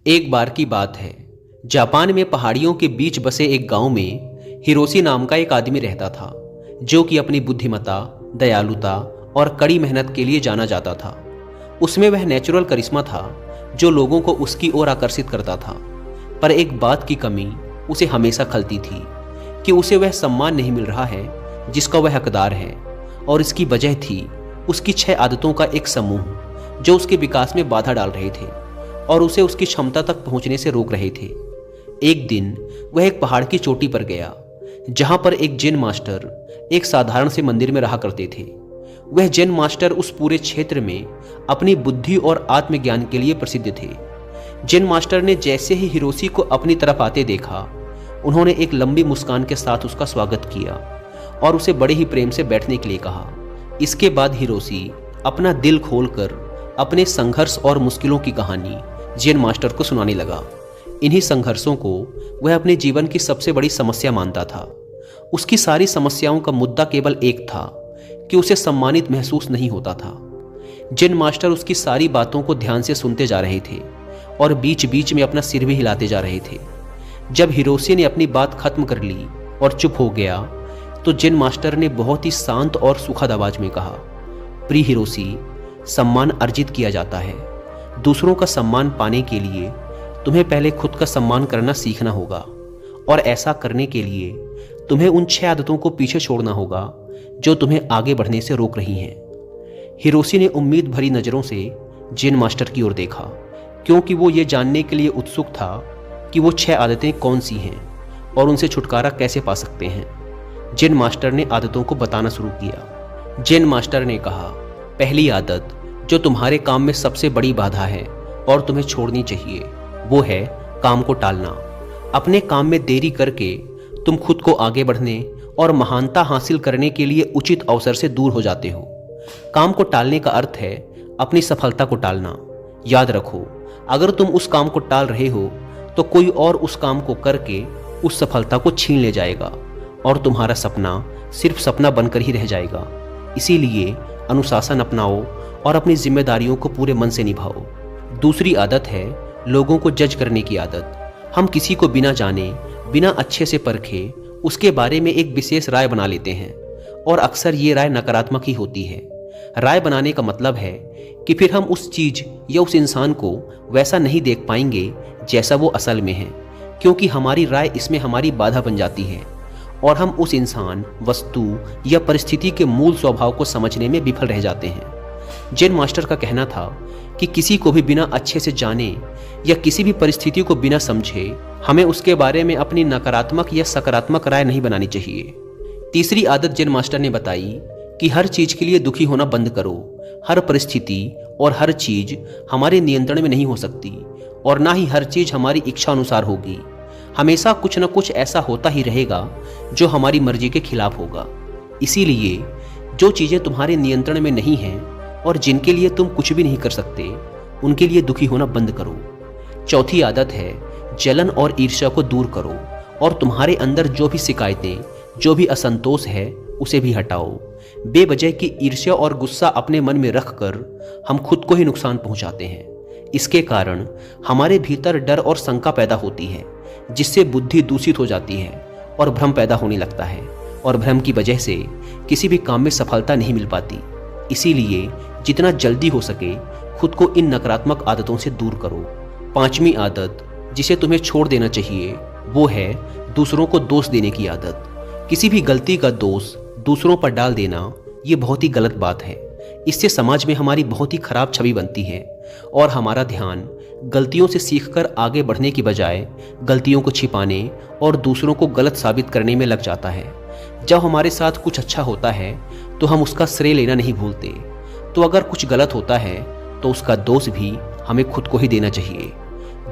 एक बार की बात है, जापान में पहाड़ियों के बीच बसे एक गांव में हिरोशी नाम का एक आदमी रहता था, जो कि अपनी बुद्धिमत्ता, दयालुता और कड़ी मेहनत के लिए जाना जाता था। उसमें वह नेचुरल करिश्मा था जो लोगों को उसकी ओर आकर्षित करता था। पर एक बात की कमी उसे हमेशा खलती थी कि उसे वह सम्मान नहीं मिल रहा है जिसका वह हकदार है, और इसकी वजह थी उसकी 6 आदतों का एक समूह जो उसके विकास में बाधा डाल रहे थे और उसे उसकी क्षमता तक पहुंचने से रोक रहे थे। एक दिन वह एक पहाड़ की चोटी पर गया, जहां पर एक जैन मास्टर एक साधारण से मंदिर में रहा करते थे। वह जैन मास्टर उस पूरे क्षेत्र में अपनी बुद्धि और आत्मज्ञान के लिए प्रसिद्ध थे। जैन मास्टर ने जैसे ही हिरोशी को अपनी तरफ आते देखा, उन्होंने एक लंबी मुस्कान के साथ उसका स्वागत किया और उसे बड़े ही प्रेम से बैठने के लिए कहा। इसके बाद हिरोशी अपना दिल खोलकर अपने संघर्ष और मुश्किलों की कहानी जैन मास्टर को सुनाने लगा। इन्हीं संघर्षों को वह अपने जीवन की सबसे बड़ी समस्या मानता था। उसकी सारी समस्याओं का मुद्दा केवल एक था कि उसे सम्मानित महसूस नहीं होता था। जैन मास्टर उसकी सारी बातों को ध्यान से सुनते जा रहे थे और बीच बीच में अपना सिर भी हिलाते जा रहे थे। जब हिरोशी ने अपनी बात खत्म कर ली और चुप हो गया, तो जैन मास्टर ने बहुत ही शांत और सुखद आवाज में कहा, प्रिय हिरोशी, सम्मान अर्जित किया जाता है। दूसरों का सम्मान पाने के लिए तुम्हें पहले खुद का सम्मान करना सीखना होगा, और ऐसा करने के लिए तुम्हें उन 6 आदतों को पीछे छोड़ना होगा जो तुम्हें आगे बढ़ने से रोक रही हैं। हिरोशी ने उम्मीद भरी नजरों से जैन मास्टर की ओर देखा, क्योंकि वो ये जानने के लिए उत्सुक था कि वो 6 आदतें कौन सी हैं और उनसे छुटकारा कैसे पा सकते हैं। जैन मास्टर ने आदतों को बताना शुरू किया। जैन मास्टर ने कहा, पहली आदत जो तुम्हारे काम में सबसे बड़ी बाधा है और तुम्हें छोड़नी चाहिए, वो है काम को टालना। अपने काम में देरी करके तुम खुद को आगे बढ़ने और महानता हासिल करने के लिए उचित अवसर से दूर हो जाते हो। काम को टालने का अर्थ है अपनी सफलता को टालना। याद रखो, अगर तुम उस काम को टाल रहे हो तो कोई और उस काम को करके उस सफलता को छीन ले जाएगा और तुम्हारा सपना सिर्फ सपना बनकर ही रह जाएगा। इसीलिए अनुशासन अपनाओ और अपनी जिम्मेदारियों को पूरे मन से निभाओ। दूसरी आदत है लोगों को जज करने की आदत। हम किसी को बिना जाने, बिना अच्छे से परखे उसके बारे में एक विशेष राय बना लेते हैं, और अक्सर ये राय नकारात्मक ही होती है। राय बनाने का मतलब है कि फिर हम उस चीज या उस इंसान को वैसा नहीं देख पाएंगे जैसा वो असल में है, क्योंकि हमारी राय इसमें हमारी बाधा बन जाती है और हम उस इंसान, वस्तु या परिस्थिति के मूल स्वभाव को समझने में विफल रह जाते हैं। जैन मास्टर का कहना था कि किसी को भी बिना अच्छे से जाने या किसी भी परिस्थिति को बिना समझे हमें उसके बारे में अपनी नकारात्मक या सकारात्मक राय नहीं बनानी चाहिए। तीसरी आदत जैन मास्टर ने बताई कि हर चीज के लिए दुखी होना बंद करो। हर परिस्थिति और हर चीज हमारे नियंत्रण में नहीं हो सकती, और ना ही हर चीज हमारी इच्छा अनुसार होगी। हमेशा कुछ न कुछ ऐसा होता ही रहेगा जो हमारी मर्जी के खिलाफ होगा। इसीलिए जो चीजें तुम्हारे नियंत्रण में नहीं हैं और जिनके लिए तुम कुछ भी नहीं कर सकते, उनके लिए दुखी होना बंद करो। चौथी आदत है जलन और ईर्ष्या को दूर करो, और तुम्हारे अंदर जो भी शिकायतें, जो भी असंतोष है, उसे भी हटाओ। बेवजह की ईर्ष्या और गुस्सा अपने मन में रखकर हम खुद को ही नुकसान पहुंचाते हैं। इसके कारण हमारे भीतर डर और शंका पैदा होती है, जिससे बुद्धि दूषित हो जाती है और भ्रम पैदा होने लगता है, और भ्रम की वजह से किसी भी काम में सफलता नहीं मिल पाती। इसीलिए जितना जल्दी हो सके खुद को इन नकारात्मक आदतों से दूर करो। 5वीं आदत जिसे तुम्हें छोड़ देना चाहिए, वो है दूसरों को दोष देने की आदत। किसी भी गलती का दोष दूसरों पर डाल देना ये बहुत ही गलत बात है। इससे समाज में हमारी बहुत ही खराब छवि बनती है और हमारा ध्यान गलतियों से सीखकर आगे बढ़ने की बजाय गलतियों को छिपाने और दूसरों को गलत साबित करने में लग जाता है। जब हमारे साथ कुछ अच्छा होता है तो हम उसका श्रेय लेना नहीं भूलते, तो अगर कुछ गलत होता है तो उसका दोष भी हमें खुद को ही देना चाहिए।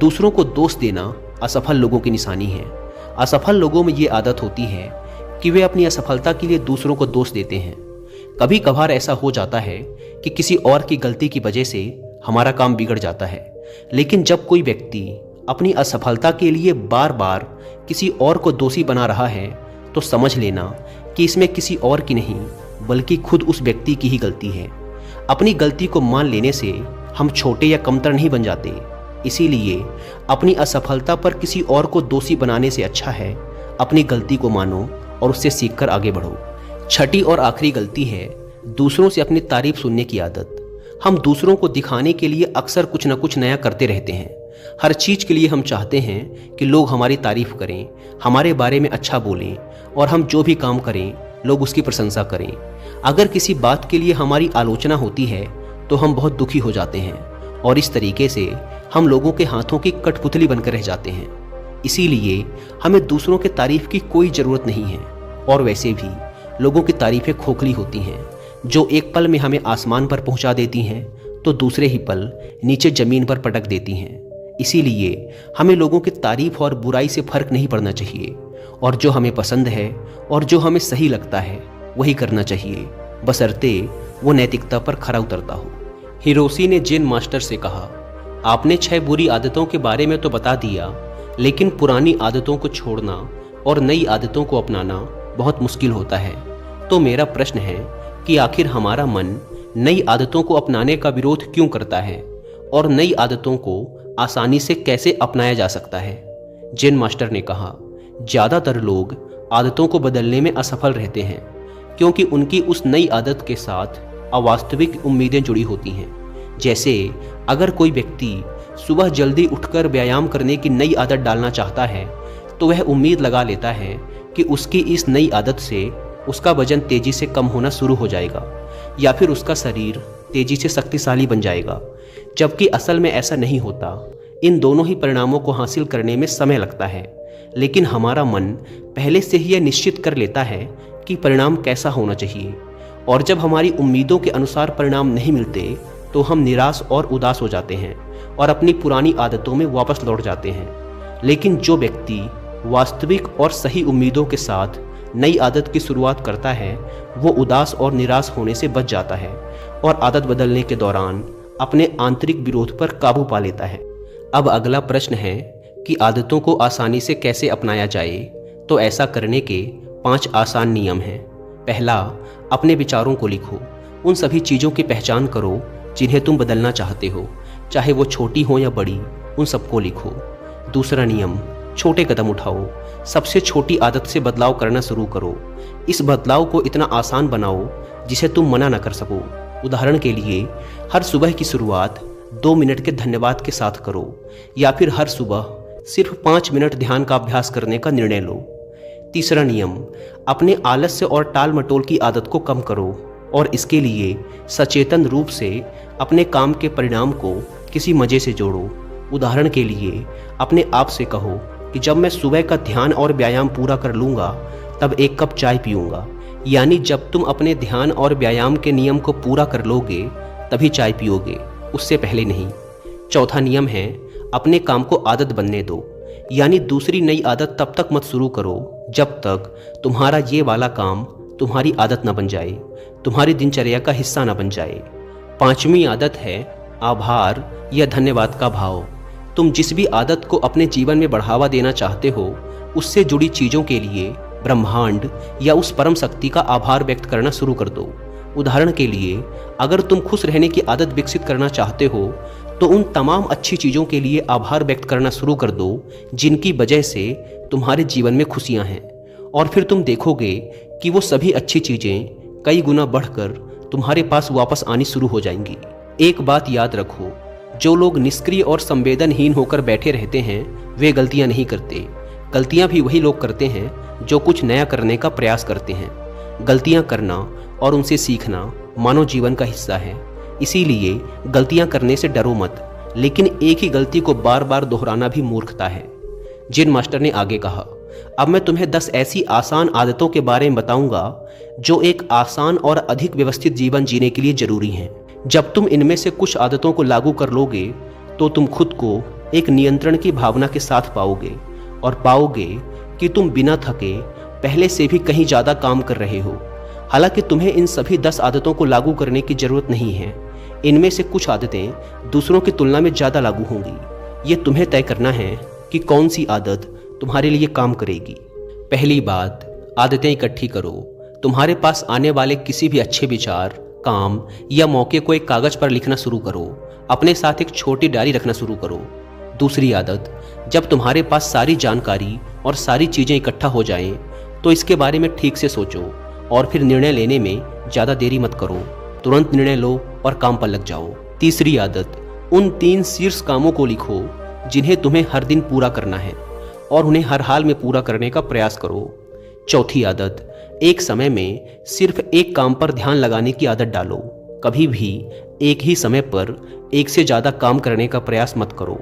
दूसरों को दोष देना असफल लोगों की निशानी है। असफल लोगों में ये आदत होती है कि वे अपनी असफलता के लिए दूसरों को दोष देते हैं। कभी कभार ऐसा हो जाता है कि किसी और की गलती की वजह से हमारा काम बिगड़ जाता है, लेकिन जब कोई व्यक्ति अपनी असफलता के लिए बार बार किसी और को दोषी बना रहा है, तो समझ लेना कि इसमें किसी और की नहीं बल्कि खुद उस व्यक्ति की ही गलती है। अपनी गलती को मान लेने से हम छोटे या कमतर नहीं बन जाते, इसीलिए अपनी असफलता पर किसी और को दोषी बनाने से अच्छा है अपनी गलती को मानो और उससे सीखकर आगे बढ़ो। छठी और आखिरी गलती है दूसरों से अपनी तारीफ सुनने की आदत। हम दूसरों को दिखाने के लिए अक्सर कुछ न कुछ नया करते रहते हैं। हर चीज़ के लिए हम चाहते हैं कि लोग हमारी तारीफ करें, हमारे बारे में अच्छा बोलें और हम जो भी काम करें लोग उसकी प्रशंसा करें। अगर किसी बात के लिए हमारी आलोचना होती है तो हम बहुत दुखी हो जाते हैं और इस तरीके से हम लोगों के हाथों की कठपुतली बनकर रह जाते हैं। इसीलिए हमें दूसरों के तारीफ की कोई ज़रूरत नहीं है। और वैसे भी लोगों की तारीफें खोखली होती हैं, जो एक पल में हमें आसमान पर पहुंचा देती हैं तो दूसरे ही पल नीचे ज़मीन पर पटक देती हैं। इसीलिए हमें लोगों की तारीफ और बुराई से फर्क नहीं पड़ना चाहिए और जो हमें पसंद है और जो हमें सही लगता है वही करना चाहिए, बशर्ते वो नैतिकता पर खरा उतरता हो। हिरोशी ने जेन मास्टर से कहा, आपने 6 बुरी आदतों के बारे में तो बता दिया, लेकिन पुरानी आदतों को छोड़ना और नई आदतों को अपनाना बहुत मुश्किल होता है। तो मेरा प्रश्न है कि आखिर हमारा मन नई आदतों को अपनाने का विरोध क्यों करता है और नई आदतों को आसानी से कैसे अपनाया जा सकता है? जेन मास्टर ने कहा, ज़्यादातर लोग आदतों को बदलने में असफल रहते हैं क्योंकि उनकी उस नई आदत के साथ अवास्तविक उम्मीदें जुड़ी होती हैं। जैसे अगर कोई व्यक्ति सुबह जल्दी उठकर व्यायाम करने की नई आदत डालना चाहता है तो वह उम्मीद लगा लेता है कि उसकी इस नई आदत से उसका वजन तेजी से कम होना शुरू हो जाएगा या फिर उसका शरीर तेजी से शक्तिशाली बन जाएगा, जबकि असल में ऐसा नहीं होता। इन दोनों ही परिणामों को हासिल करने में समय लगता है, लेकिन हमारा मन पहले से ही यह निश्चित कर लेता है कि परिणाम कैसा होना चाहिए और जब हमारी उम्मीदों के अनुसार परिणाम नहीं मिलते तो हम निराश और उदास हो जाते हैं और अपनी पुरानी आदतों में वापस लौट जाते हैं। लेकिन जो व्यक्ति वास्तविक और सही उम्मीदों के साथ नई आदत की शुरुआत करता है वो उदास और निराश होने से बच जाता है और आदत बदलने के दौरान अपने आंतरिक विरोध पर काबू पा लेता है। अब अगला प्रश्न है कि आदतों को आसानी से कैसे अपनाया जाए। तो ऐसा करने के 5 आसान नियम हैं। पहला, अपने विचारों को लिखो। उन सभी चीज़ों की पहचान करो जिन्हें तुम बदलना चाहते हो, चाहे वो छोटी हो या बड़ी, उन सबको लिखो। दूसरा नियम, छोटे कदम उठाओ। सबसे छोटी आदत से बदलाव करना शुरू करो। इस बदलाव को इतना आसान बनाओ जिसे तुम मना न कर सको। उदाहरण के लिए, हर सुबह की शुरुआत 2 मिनट के धन्यवाद के साथ करो या फिर हर सुबह सिर्फ 5 मिनट ध्यान का अभ्यास करने का निर्णय लो। तीसरा नियम, अपने आलस्य और टाल मटोल की आदत को कम करो और इसके लिए सचेतन रूप से अपने काम के परिणाम को किसी मज़े से जोड़ो। उदाहरण के लिए, अपने आप से कहो कि जब मैं सुबह का ध्यान और व्यायाम पूरा कर लूँगा तब 1 कप चाय पीऊँगा। यानी जब तुम अपने ध्यान और व्यायाम के नियम को पूरा कर लोगे तभी चाय पियोगे, उससे पहले नहीं। चौथा नियम है, अपने काम को आदत बनने दो। यानी दूसरी नई आदत तब तक मत शुरू करो जब तक तुम्हारा ये वाला काम तुम्हारी आदत न बन जाए, तुम्हारी दिनचर्या का हिस्सा न बन जाए। 5वीं आदत है आभार या धन्यवाद का भाव। तुम जिस भी आदत को अपने जीवन में बढ़ावा देना चाहते हो उससे जुड़ी चीज़ों के लिए ब्रह्मांड या उस परम शक्ति का आभार व्यक्त करना शुरू कर दो। उदाहरण के लिए, अगर तुम खुश रहने की आदत विकसित करना चाहते हो तो उन तमाम अच्छी चीज़ों के लिए आभार व्यक्त करना शुरू कर दो जिनकी वजह से तुम्हारे जीवन में खुशियाँ हैं, और फिर तुम देखोगे कि वो सभी अच्छी चीज़ें कई गुना बढ़कर तुम्हारे पास वापस आनी शुरू हो जाएंगी। एक बात याद रखो, जो लोग निष्क्रिय और संवेदनहीन होकर बैठे रहते हैं वे गलतियां नहीं करते। गलतियां भी वही लोग करते हैं जो कुछ नया करने का प्रयास करते हैं। गलतियां करना और उनसे सीखना मानव जीवन का हिस्सा है। इसीलिए गलतियां करने से डरो मत, लेकिन एक ही गलती को बार बार दोहराना भी मूर्खता है। जेन मास्टर ने आगे कहा, अब मैं तुम्हें 10 ऐसी आसान आदतों के बारे में बताऊंगा जो एक आसान और अधिक व्यवस्थित जीवन जीने के लिए जरूरी हैं। जब तुम इनमें से कुछ आदतों को लागू कर लोगे तो तुम खुद को एक नियंत्रण की भावना के साथ पाओगे और पाओगे कि तुम बिना थके पहले से भी कहीं ज़्यादा काम कर रहे हो। हालांकि तुम्हें इन सभी 10 आदतों को लागू करने की ज़रूरत नहीं है। इनमें से कुछ आदतें दूसरों की तुलना में ज़्यादा लागू होंगी। ये तुम्हें तय करना है कि कौन सी आदत तुम्हारे लिए काम करेगी। पहली बात, आदतें इकट्ठी करो। तुम्हारे पास आने वाले किसी भी अच्छे विचार, काम या मौके को एक कागज़ पर लिखना शुरू करो। अपने साथ एक छोटी डायरी रखना शुरू करो। दूसरी आदत, जब तुम्हारे पास सारी जानकारी और सारी चीज़ें इकट्ठा हो जाएं, तो इसके बारे में ठीक से सोचो और फिर निर्णय लेने में ज़्यादा देरी मत करो। तुरंत निर्णय लो और काम पर लग जाओ। तीसरी आदत, उन 3 शीर्ष कामों को लिखो जिन्हें तुम्हें हर दिन पूरा करना है और उन्हें हर हाल में पूरा करने का प्रयास करो। चौथी आदत, एक समय में सिर्फ एक काम पर ध्यान लगाने की आदत डालो। कभी भी एक ही समय पर एक से ज़्यादा काम करने का प्रयास मत करो।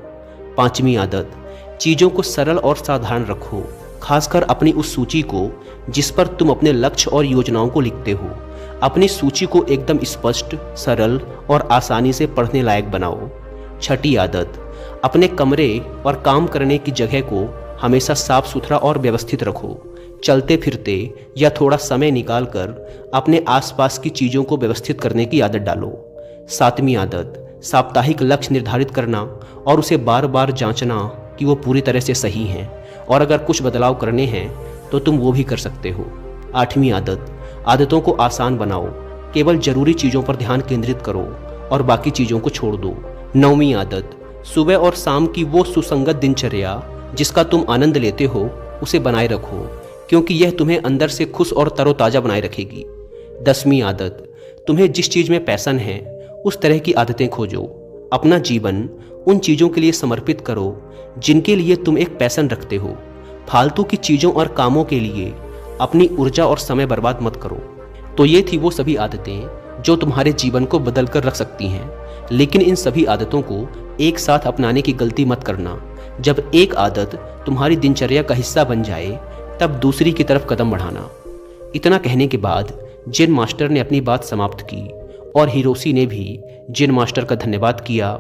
पांचवी आदत, चीज़ों को सरल और साधारण रखो, खासकर अपनी उस सूची को जिस पर तुम अपने लक्ष्य और योजनाओं को लिखते हो। अपनी सूची को एकदम स्पष्ट, सरल और आसानी से पढ़ने लायक बनाओ। छठी आदत, अपने कमरे और काम करने की जगह को हमेशा साफ सुथरा और व्यवस्थित रखो। चलते फिरते या थोड़ा समय निकालकर अपने आसपास की चीज़ों को व्यवस्थित करने की आदत डालो। सातवीं आदत, साप्ताहिक लक्ष्य निर्धारित करना और उसे बार बार जांचना कि वो पूरी तरह से सही हैं, और अगर कुछ बदलाव करने हैं तो तुम वो भी कर सकते हो। आठवीं आदत, आदतों को आसान बनाओ। केवल जरूरी चीज़ों पर ध्यान केंद्रित करो और बाकी चीज़ों को छोड़ दो। नौवीं आदत, सुबह और शाम की वो सुसंगत दिनचर्या जिसका तुम आनंद लेते हो उसे बनाए रखो, क्योंकि यह तुम्हें अंदर से खुश और तरोताज़ा बनाए रखेगी। 10वीं आदत, तुम्हें जिस चीज़ में पैशन है उस तरह की आदतें खोजो। अपना जीवन उन चीज़ों के लिए समर्पित करो जिनके लिए तुम एक पैशन रखते हो। फालतू की चीज़ों और कामों के लिए अपनी ऊर्जा और समय बर्बाद मत करो। तो ये थी वो सभी आदतें जो तुम्हारे जीवन को बदल कर रख सकती हैं, लेकिन इन सभी आदतों को एक साथ अपनाने की गलती मत करना। जब एक आदत तुम्हारी दिनचर्या का हिस्सा बन जाए तब दूसरी की तरफ कदम बढ़ाना। इतना कहने के बाद जेन मास्टर ने अपनी बात समाप्त की और हिरोशी ने भी जेन मास्टर का धन्यवाद किया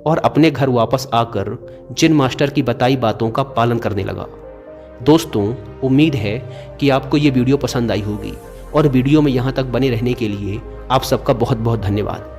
और अपने घर वापस आकर जेन मास्टर की बताई बातों का पालन करने लगा। दोस्तों, उम्मीद है कि आपको ये वीडियो पसंद आई होगी और वीडियो में यहाँ तक बने रहने के लिए आप सबका बहुत बहुत धन्यवाद।